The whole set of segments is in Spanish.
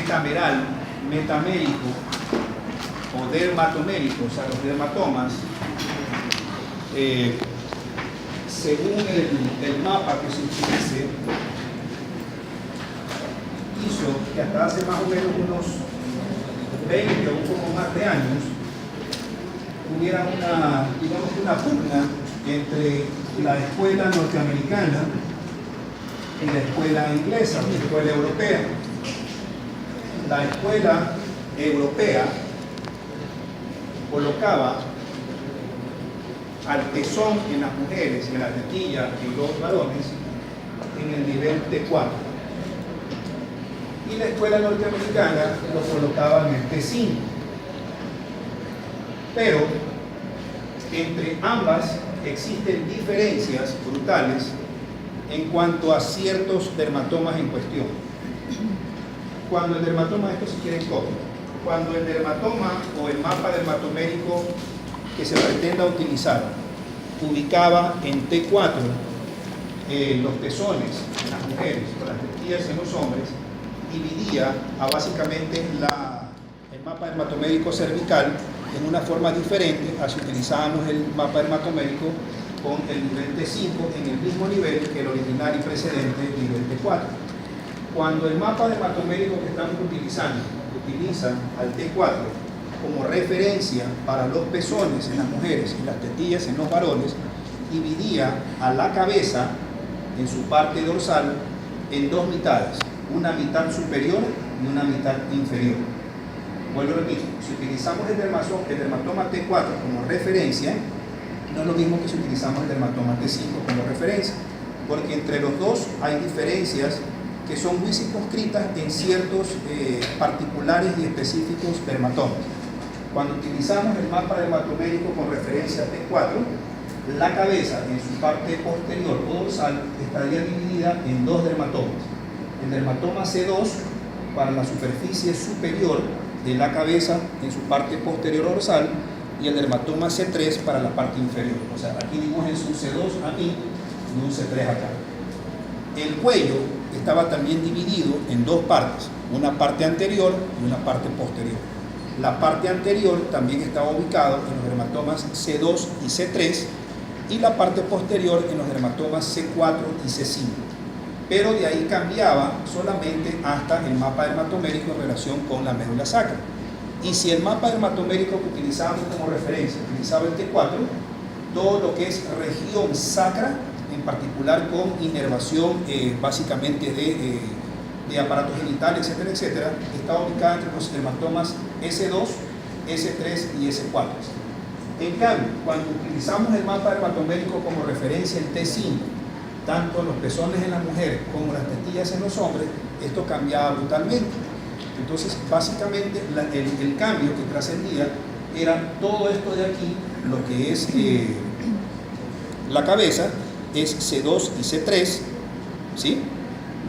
metameral, metamérico o dermatomérico, o sea, los dermatomas, según el mapa que se utilice, hizo que hasta hace más o menos unos 20 o un poco más de años hubiera una, digamos, una pugna entre la escuela norteamericana y la escuela inglesa, la escuela europea. La escuela europea colocaba al pezón en las mujeres y a la tetilla en los varones en el nivel T4. Y la escuela norteamericana lo colocaba en el T5. Pero entre ambas existen diferencias brutales en cuanto a ciertos dermatomas en cuestión. Cuando el dermatoma, esto si quieren copia, cuando el dermatoma o el mapa dermatomérico que se pretenda utilizar ubicaba en T4 los pezones en las mujeres o las tetillas en los hombres, dividía a básicamente el mapa dermatomérico cervical en una forma diferente a si utilizábamos el mapa dermatomérico con el nivel T5 en el mismo nivel que el original y precedente nivel T4. Cuando el mapa dermatomérico que estamos utilizando utiliza al T4 como referencia para los pezones en las mujeres y las tetillas en los varones, dividía a la cabeza en su parte dorsal en dos mitades, una mitad superior y una mitad inferior. Vuelvo a repetir, si utilizamos el dermatoma T4 como referencia, no es lo mismo que si utilizamos el dermatoma T5 como referencia, porque entre los dos hay diferencias que son muy circunscritas en ciertos particulares y específicos dermatomas. Cuando utilizamos el mapa dermatomérico con referencia T4, la cabeza en su parte posterior o dorsal estaría dividida en dos dermatomas. El dermatoma C2 para la superficie superior de la cabeza en su parte posterior dorsal y el dermatoma C3 para la parte inferior. O sea, aquí dimos un C2 aquí y un C3 acá. El cuello estaba también dividido en dos partes, una parte anterior y una parte posterior. La parte anterior también estaba ubicada en los dermatomas C2 y C3 y la parte posterior en los dermatomas C4 y C5. Pero de ahí cambiaba solamente hasta el mapa dermatomérico en relación con la médula sacra. Y si el mapa dermatomérico que utilizábamos como referencia utilizaba el T4, todo lo que es región sacra, en particular con inervación básicamente de aparato genital, etcétera, etcétera, está ubicada entre los dermatomas S2, S3 y S4. En cambio, cuando utilizamos el mapa dermatomérico como referencia, el T5, tanto los pezones en las mujeres como las tetillas en los hombres, esto cambiaba brutalmente. Entonces, básicamente, el cambio que trascendía era todo esto de aquí, lo que es la cabeza, es C2 y C3, ¿sí?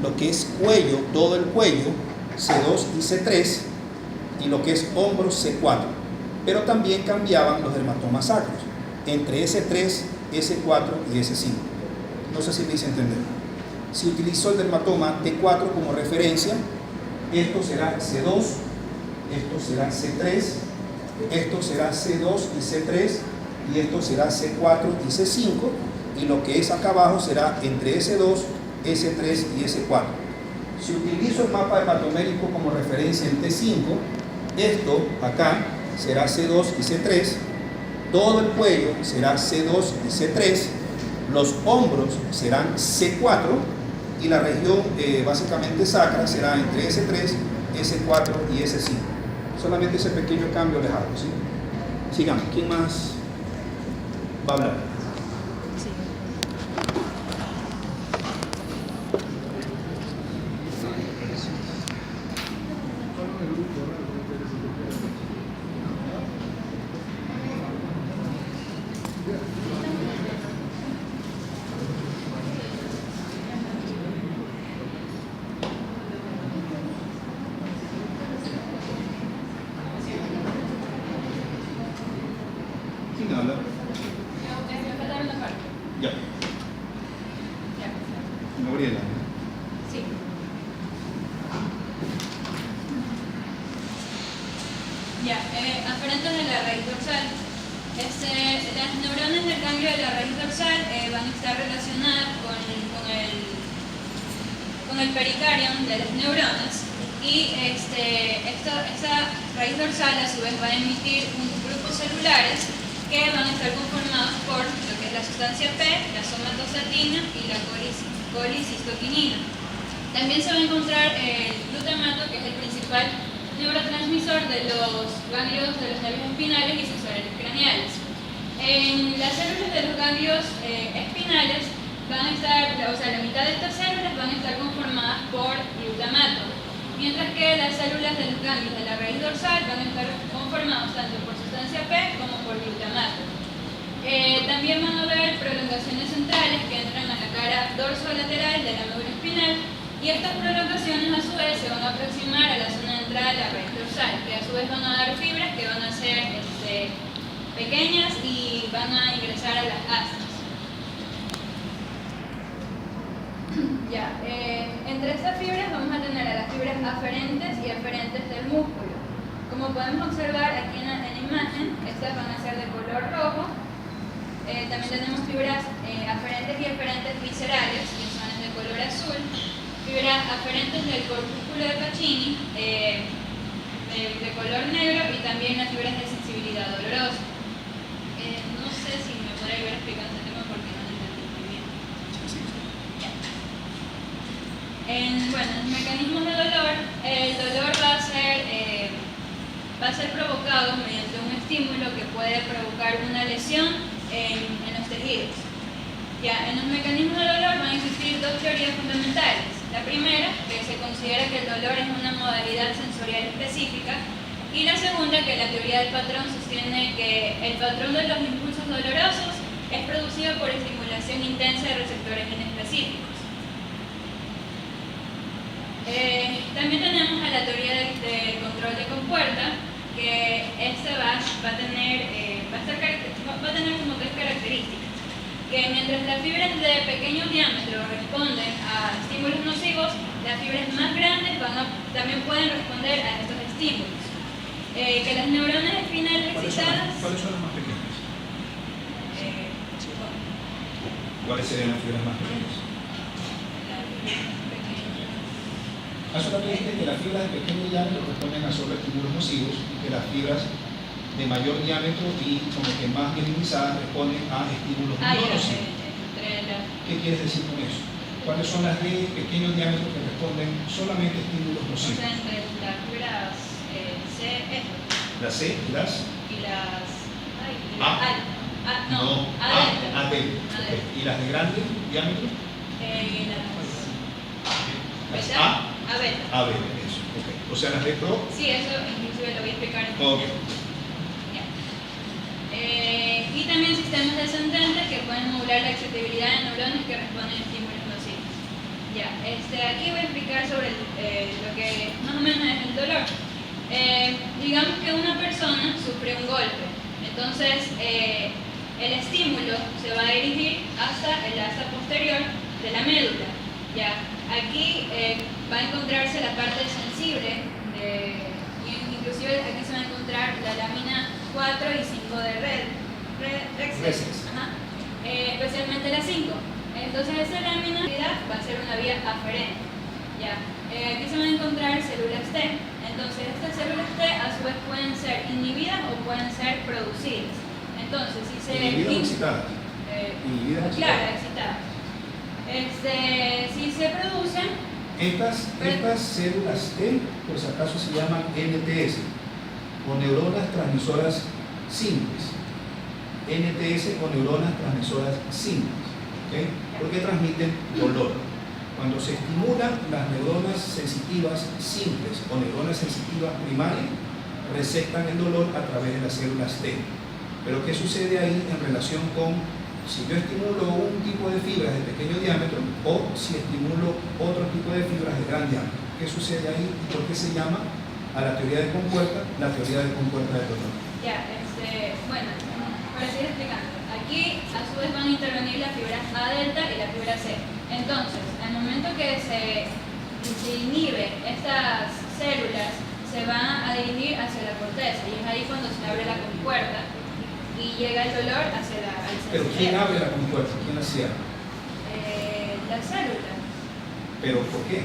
Lo que es cuello, todo el cuello, C2 y C3, y lo que es hombros, C4. Pero también cambiaban los dermatomas sacros, entre S3, S4 y S5. No sé si me hice entender. Si utilizo el dermatoma T4 como referencia, esto será C2, esto será C3, esto será C2 y C3, y esto será C4 y C5, y lo que es acá abajo será entre S2, S3 y S4. Si utilizo el mapa dermatomérico como referencia en T5, esto acá será C2 y C3, todo el cuello será C2 y C3, los hombros serán C4 y la región básicamente sacra será entre S3, S4 y S5. Solamente ese pequeño cambio les hago, ¿sí? Sigamos. ¿Quién más va a hablar? ¿Quién habla? Ya, aferentes de la raíz dorsal. Las neuronas del ganglio de la raíz dorsal van a estar relacionadas con el pericardium de las neuronas, y esta raíz dorsal a su vez va a emitir unos grupos celulares que van a estar conformados por lo que es la sustancia P, la somatostatina y la colicistoquinina. También se va a encontrar el glutamato, que es el principal neurotransmisor de los ganglios de los nervios espinales y sensoriales craneales. En las células de los ganglios espinales van a estar, o sea, la mitad de estas células van a estar conformadas por glutamato, mientras que las células de los ganglios de la raíz dorsal van a estar conformados tanto por sustancia P como por glutamato. También van a haber prolongaciones centrales que entran a la cara dorsolateral de la médula espinal, y estas prolongaciones a su vez se van a aproximar a la zona de entrada de la raíz dorsal, que a su vez van a dar fibras que van a ser pequeñas y van a ingresar a las astas. Ya, entre estas fibras vamos a tener a las fibras aferentes y eferentes del músculo. Como podemos observar aquí en la imagen, estas van a ser de color rojo. También tenemos fibras aferentes y eferentes viscerales, que son de color azul. Fibras aferentes del corpúsculo de Pacini, de color negro, y también las fibras de sensibilidad dolorosa. No sé si me podría ir explicando este tema porque no lo entendí muy bien. Bueno, los mecanismos de dolor, el dolor va a ser provocado mediante un estímulo que puede provocar una lesión en los tejidos. Ya, en los mecanismos de dolor van a existir dos teorías fundamentales. La primera, que se considera que el dolor es una modalidad sensorial específica, y la segunda, que la teoría del patrón sostiene que el patrón de los impulsos dolorosos es producido por estimulación intensa de receptores inespecíficos. También tenemos a la teoría del control de compuerta, que va a tener como tres características. Que mientras las fibras de pequeño diámetro responden a estímulos nocivos, las fibras más grandes también pueden responder a estos estímulos. Que las neuronas espinales excitadas... ¿Cuáles son las más pequeñas? ¿Cuáles serían las fibras más pequeñas? Hace rato dijiste que las fibras de pequeño diámetro responden a solo estímulos nocivos, y que las fibras de mayor diámetro y como que más minimizadas responden a estímulos no nocivos. ¿Qué quieres decir con eso? ¿Cuáles son las de pequeño diámetro que responden solamente a estímulos nocivos? O sea, entre las fibras C, las C y las... y las... A delta. ¿Y las de grande diámetro? Las A beta, eso. Okay. O sea, las de pro... Sí, eso inclusive lo voy a explicar en okay. Y también sistemas descendentes que pueden modular la excitabilidad de neuronas que responden a estímulos nocivos. Ya, aquí voy a explicar sobre lo que más o menos es el dolor. Digamos que una persona sufre un golpe, entonces el estímulo se va a dirigir hasta el asta posterior de la médula. Ya, aquí va a encontrarse la parte sensible, inclusive aquí se va a encontrar la lámina 4 y 5 de Rexes, especialmente la 5. Entonces esa lámina va a ser una vía aferente. Ya. Aquí se van a encontrar células T. Entonces estas células T a su vez pueden ser inhibidas o pueden ser producidas. Entonces si se... ¿Inhibidas o excitadas? Claro, excitadas. Si se producen... Estas células T, por si acaso, se llaman NTS, o neuronas transmisoras simples. NTS o neuronas transmisoras simples. ¿Okay? Porque transmiten dolor. Cuando se estimulan las neuronas sensitivas simples o neuronas sensitivas primarias, receptan el dolor a través de las células T. Pero ¿qué sucede ahí en relación con si yo estimulo un tipo de fibras de pequeño diámetro o si estimulo otro tipo de fibras de gran diámetro? ¿Qué sucede ahí y por qué se llama a la teoría de compuerta la teoría de compuerta del dolor? Ya, bueno, para seguir explicando, aquí a su vez van a intervenir las fibras A delta y la fibra C. Entonces, al momento que se inhibe estas células, se va a dirigir hacia la corteza y es ahí cuando se abre la compuerta y llega el dolor hacia al Pero ¿quién abre la compuerta? ¿Quién la cierra? La célula. ¿Pero por qué?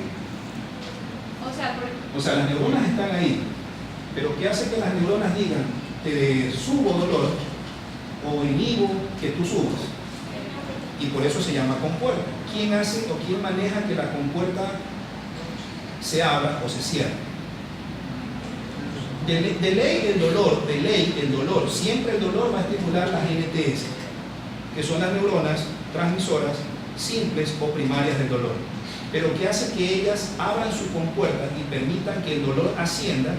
O O sea, las neuronas están ahí, pero ¿qué hace que las neuronas digan te subo dolor o inhibo que tú subas? Y por eso se llama compuerta. ¿Quién hace o quién maneja que la compuerta se abra o se cierre? De ley el dolor, siempre el dolor va a estimular las NTS, que son las neuronas transmisoras simples o primarias del dolor. Pero ¿qué hace que ellas abran su compuerta y permitan que el dolor ascienda?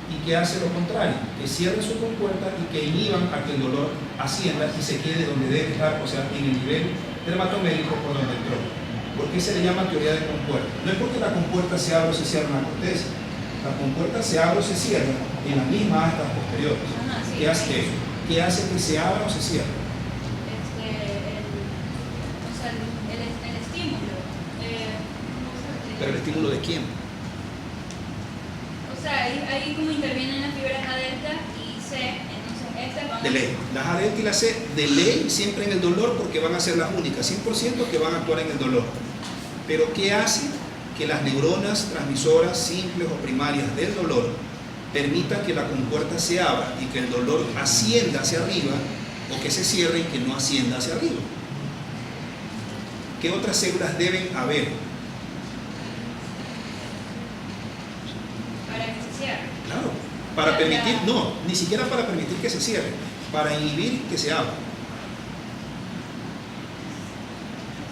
¿Y que hace lo contrario? Que cierren su compuerta y que inhiban a que el dolor ascienda y se quede donde debe estar, o sea, en el nivel dermatomédico por donde entró. ¿Por qué se le llama teoría de compuerta? No es porque la compuerta se abra o se cierra en la corteza. La compuerta se abre o se cierra en las mismas astas posteriores. Sí. ¿Qué hace eso? ¿Qué hace que se abra o se cierre? El estímulo. ¿Pero el estímulo de quién? O sea, ahí como intervienen las fibras A delta y C, entonces estas van De ley. Las A delta y la C, de ley, siempre en el dolor, porque van a ser las únicas, 100% que van a actuar en el dolor. Pero ¿qué hace que las neuronas transmisoras simples o primarias del dolor permitan que la compuerta se abra y que el dolor ascienda hacia arriba, o que se cierre y que no ascienda hacia arriba? ¿Qué otras células deben haber? para que se cierre? Claro, para permitir, no, ni siquiera para permitir que se cierre, para inhibir que se abra.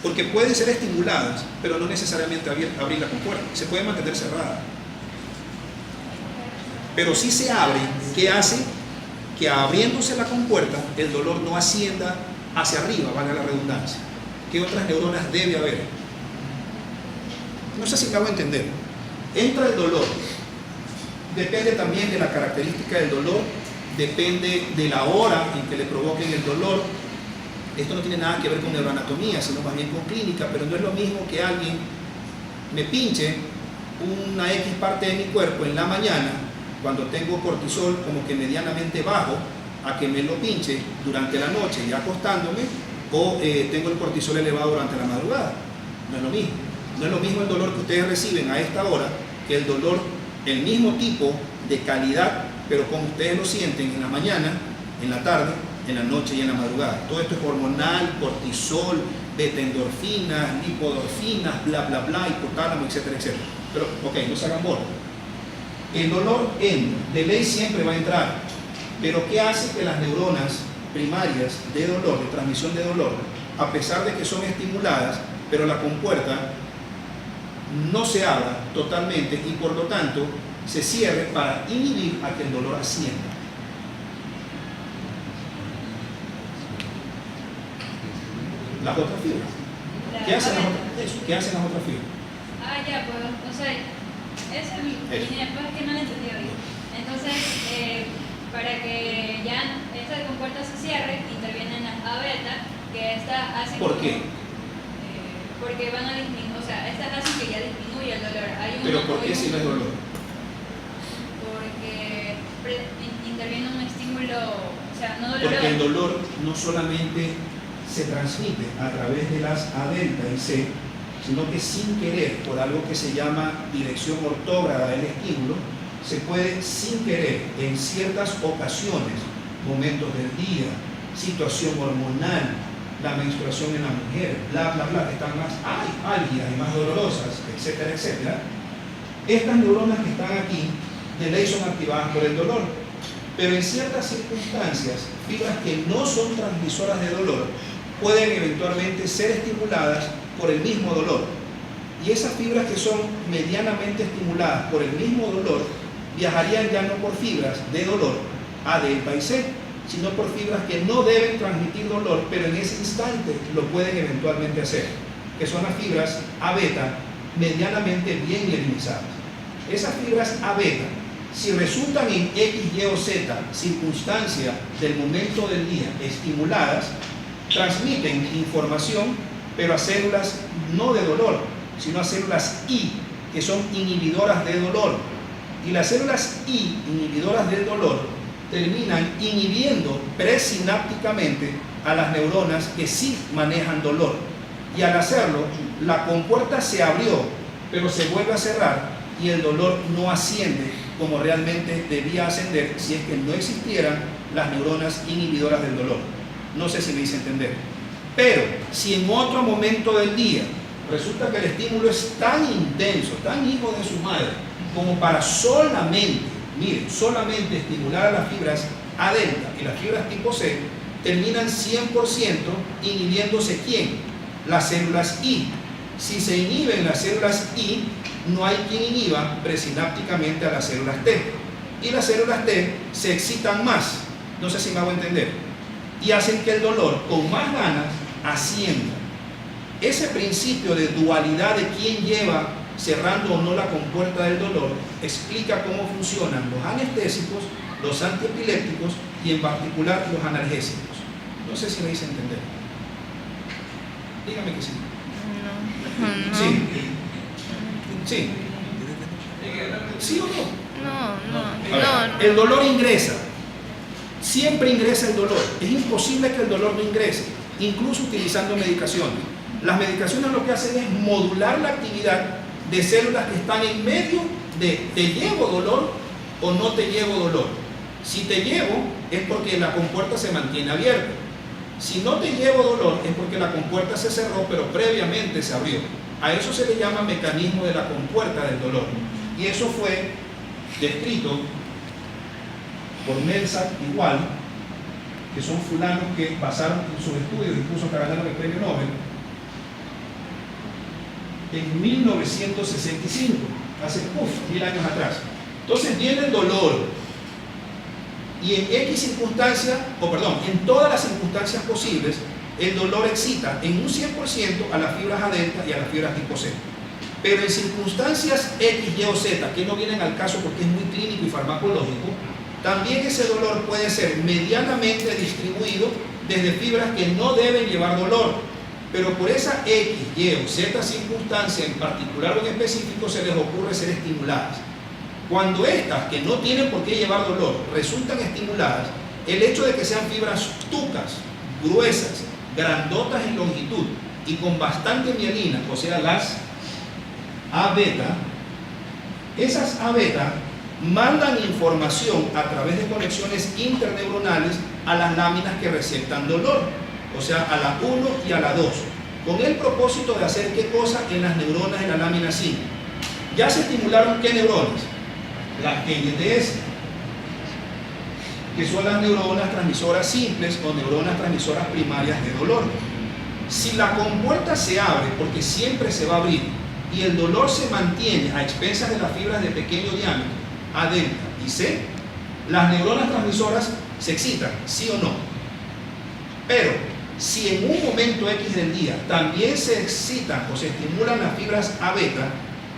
Porque pueden ser estimuladas, pero no necesariamente abrir la compuerta, se puede mantener cerrada. Pero si se abre, ¿qué hace? Que abriéndose la compuerta, el dolor no ascienda hacia arriba, valga la redundancia. ¿Qué otras neuronas debe haber? No sé si me hago entender. Entra el dolor. Depende también de la característica del dolor, depende de la hora en que le provoquen el dolor. Esto no tiene nada que ver con neuroanatomía, sino más bien con clínica, pero no es lo mismo que alguien me pinche una X parte de mi cuerpo en la mañana, cuando tengo cortisol como que medianamente bajo, a que me lo pinche durante la noche ya acostándome, o tengo el cortisol elevado durante la madrugada. No es lo mismo. No es lo mismo el dolor que ustedes reciben a esta hora que el dolor, el mismo tipo de calidad, pero como ustedes lo sienten en la mañana, en la tarde, en la noche y en la madrugada. Todo esto es hormonal, cortisol, beta-endorfinas, lipodorfinas, bla, bla, bla, hipotálamo, etcétera, etcétera. Pero, ok, no se hagan bola. El dolor de ley siempre va a entrar, pero ¿qué hace que las neuronas primarias de dolor, de transmisión de dolor, a pesar de que son estimuladas, pero la compuerta no se abra totalmente y por lo tanto se cierre para inhibir a que el dolor ascienda? Las otras fibras. ¿Qué hacen las otras fibras? Ya, pues, o sea, esa es mi línea, pues que no la entendí hoy. Entonces, para que ya esta compuerta se cierre, intervienen las A beta, que esta hace... ¿Por qué? Porque van a disminuir, o sea, estas hacen que ya disminuya el dolor. ¿Pero por qué si no es dolor? Porque interviene un estímulo, o sea, no doloroso. Porque el dolor no solamente se transmite a través de las A delta y C, sino que sin querer, por algo que se llama dirección ortógrada del estímulo, se puede sin querer en ciertas ocasiones, momentos del día, situación hormonal, la menstruación en la mujer, bla, bla, bla, que están más álgidas y más dolorosas, etcétera, etcétera. Estas neuronas que están aquí, de ley son activadas por el dolor, pero en ciertas circunstancias, fibras que no son transmisoras de dolor pueden eventualmente ser estimuladas por el mismo dolor. Y esas fibras que son medianamente estimuladas por el mismo dolor viajarían ya no por fibras de dolor A delta y C, sino por fibras que no deben transmitir dolor, pero en ese instante lo pueden eventualmente hacer, que son las fibras A beta medianamente bien mielinizadas. Esas fibras A beta, si resultan en X, Y o Z circunstancia del momento del día estimuladas, transmiten información, pero a células no de dolor, sino a células I, que son inhibidoras de dolor. Y las células I, inhibidoras del dolor, terminan inhibiendo presinápticamente a las neuronas que sí manejan dolor. Y al hacerlo, la compuerta se abrió, pero se vuelve a cerrar y el dolor no asciende como realmente debía ascender si es que no existieran las neuronas inhibidoras del dolor. No sé si me hice entender. Pero si en otro momento del día resulta que el estímulo es tan intenso, tan hijo de su madre, como para solamente, miren, solamente estimular a las fibras A delta y las fibras tipo C, terminan 100% inhibiéndose ¿quién? Las células I. Si se inhiben las células I, no hay quien inhiba presinápticamente a las células T. Y las células T se excitan más, no sé si me hago entender, y hacen que el dolor con más ganas ascienda. Ese principio de dualidad de quién lleva cerrando o no la compuerta del dolor explica cómo funcionan los anestésicos, los antiepilépticos y en particular los analgésicos. No sé si me hice entender. Dígame que sí. No. Sí. Sí. ¿Sí o no? El dolor ingresa. Siempre ingresa el dolor. Es imposible que el dolor no ingrese, incluso utilizando medicaciones. Las medicaciones lo que hacen es modular la actividad de células que están en medio de ¿te llevo dolor o no te llevo dolor? Si te llevo es porque la compuerta se mantiene abierta. Si no te llevo dolor es porque la compuerta se cerró pero previamente se abrió. A eso se le llama mecanismo de la compuerta del dolor. Y eso fue descrito por Meltzer igual, que son fulanos que basaron sus estudios, incluso que ganaron el premio Nobel, en 1965, hace 1000 años atrás. Entonces viene el dolor y en X circunstancias, en todas las circunstancias posibles, el dolor excita en un 100% a las fibras A delta y a las fibras tipo C. Pero en circunstancias X, Y o Z, que no vienen al caso porque es muy clínico y farmacológico, también ese dolor puede ser medianamente distribuido desde fibras que no deben llevar dolor, pero por esa X, Y o Z circunstancia en particular o en específico se les ocurre ser estimuladas. Cuando estas, que no tienen por qué llevar dolor, resultan estimuladas, el hecho de que sean fibras tucas, gruesas, grandotas en longitud y con bastante mielina, o sea, las A beta, esas A beta mandan información a través de conexiones interneuronales a las láminas que receptan dolor, o sea, a la 1 y a la 2, con el propósito de hacer qué cosa en las neuronas de la lámina 5. Ya se estimularon qué neuronas, las NTS, que son las neuronas transmisoras simples o neuronas transmisoras primarias de dolor. Si la compuerta se abre, porque siempre se va a abrir, y el dolor se mantiene a expensas de las fibras de pequeño diámetro, A delta y C, las neuronas transmisoras se excitan, sí o no. Pero si en un momento X del día también se excitan o se estimulan las fibras A beta,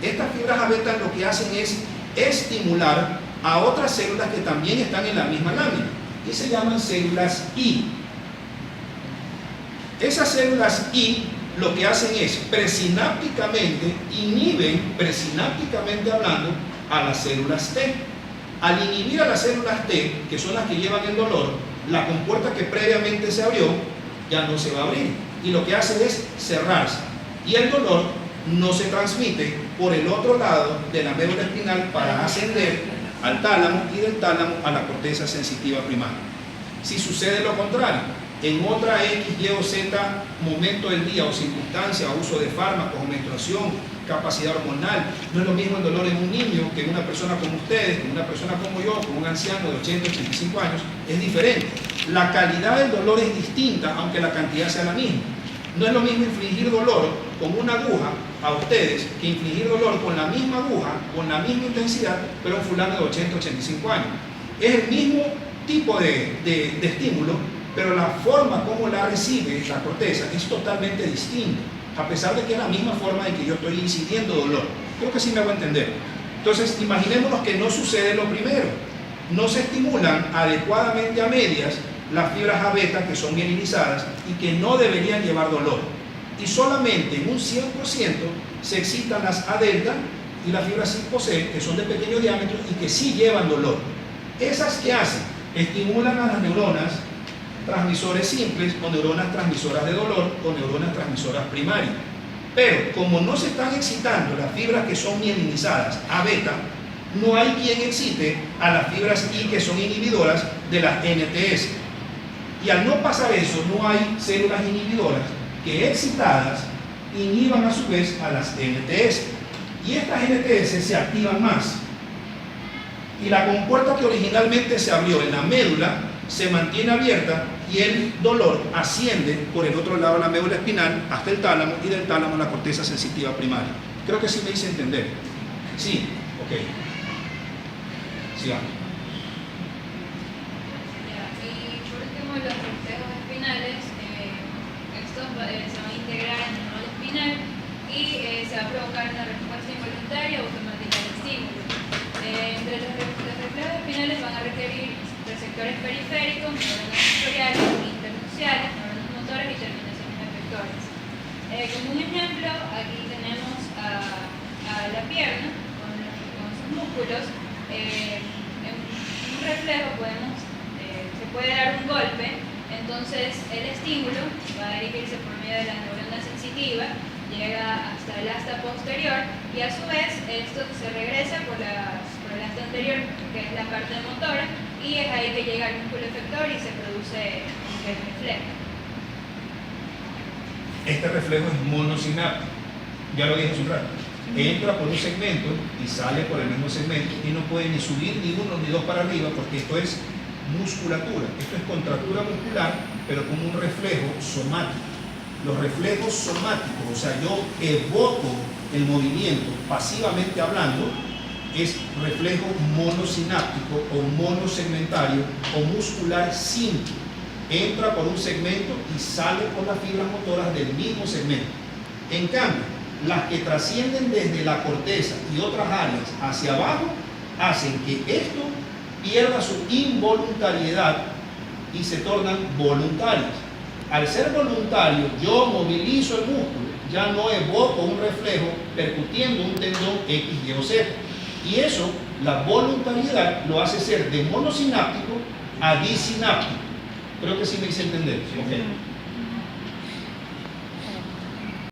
estas fibras A beta lo que hacen es estimular a otras células que también están en la misma lámina y se llaman células I. Esas células I lo que hacen es presinápticamente inhiben, presinápticamente hablando, a las células T. Al inhibir a las células T, que son las que llevan el dolor, la compuerta que previamente se abrió ya no se va a abrir y lo que hace es cerrarse y el dolor no se transmite por el otro lado de la médula espinal para ascender al tálamo y del tálamo a la corteza sensitiva primaria. Si sucede lo contrario, en otra X, Y o Z momento del día o circunstancia, uso de fármacos o menstruación, capacidad hormonal, no es lo mismo el dolor en un niño que en una persona como ustedes, que en una persona como yo, como un anciano de 80, 85 años, es diferente. La calidad del dolor es distinta, aunque la cantidad sea la misma. No es lo mismo infligir dolor con una aguja a ustedes que infligir dolor con la misma aguja, con la misma intensidad, pero a un fulano de 80, 85 años. Es el mismo tipo de estímulo, pero la forma como la recibe la corteza es totalmente distinta, a pesar de que es la misma forma en que yo estoy incidiendo dolor. Creo que sí me hago entender. Entonces, imaginémonos que no sucede lo primero. No se estimulan adecuadamente a medias las fibras A beta que son mielinizadas y que no deberían llevar dolor. Y solamente en un 100% se excitan las A delta y las fibras sí poseen, que son de pequeño diámetro y que sí llevan dolor. Esas que hacen, estimulan a las neuronas transmisores simples o neuronas transmisoras de dolor o neuronas transmisoras primarias. Pero como no se están excitando las fibras que son mielinizadas a beta, no hay quien excite a las fibras I que son inhibidoras de las NTS. Y al no pasar eso, no hay células inhibidoras que excitadas inhiban a su vez a las NTS. Y estas NTS se activan más. Y la compuerta que originalmente se abrió en la médula se mantiene abierta y el dolor asciende por el otro lado de la médula espinal hasta el tálamo y del tálamo a la corteza sensitiva primaria. Creo que sí me hice entender. Sí, ok. Sigamos. Y por último, los reflejos espinales, estos se van a integrar en el nodo espinal y se va a provocar una respuesta involuntaria o automática al estímulo. Entre los reflejos espinales van a requerir receptores periféricos, neuronas sensoriales, internunciales, neuronas motoras y terminaciones efectores. Como un ejemplo, aquí tenemos a la pierna con sus músculos. En un reflejo se puede dar un golpe, entonces el estímulo va a dirigirse por medio de la neurona sensitiva, llega hasta el asta posterior y a su vez esto se regresa por el asta anterior, que es la parte motora, y es ahí que llega el músculo efector y se produce el reflejo. Este reflejo es monosináptico, ya lo dije hace un rato. Entra por un segmento y sale por el mismo segmento y no puede ni subir ni uno ni dos para arriba porque esto es musculatura, esto es contractura muscular, pero como un reflejo somático. Los reflejos somáticos, o sea, yo evoco el movimiento pasivamente hablando, es reflejo monosináptico o monosegmentario o muscular simple. Entra por un segmento y sale por las fibras motoras del mismo segmento. En cambio, las que trascienden desde la corteza y otras áreas hacia abajo hacen que esto pierda su involuntariedad y se tornan voluntarias. Al ser voluntario, yo movilizo el músculo, ya no evoco un reflejo percutiendo un tendón X, Y o Z. Y eso, la voluntariedad lo hace ser de monosináptico a disináptico. Creo que sí me hice entender. Okay.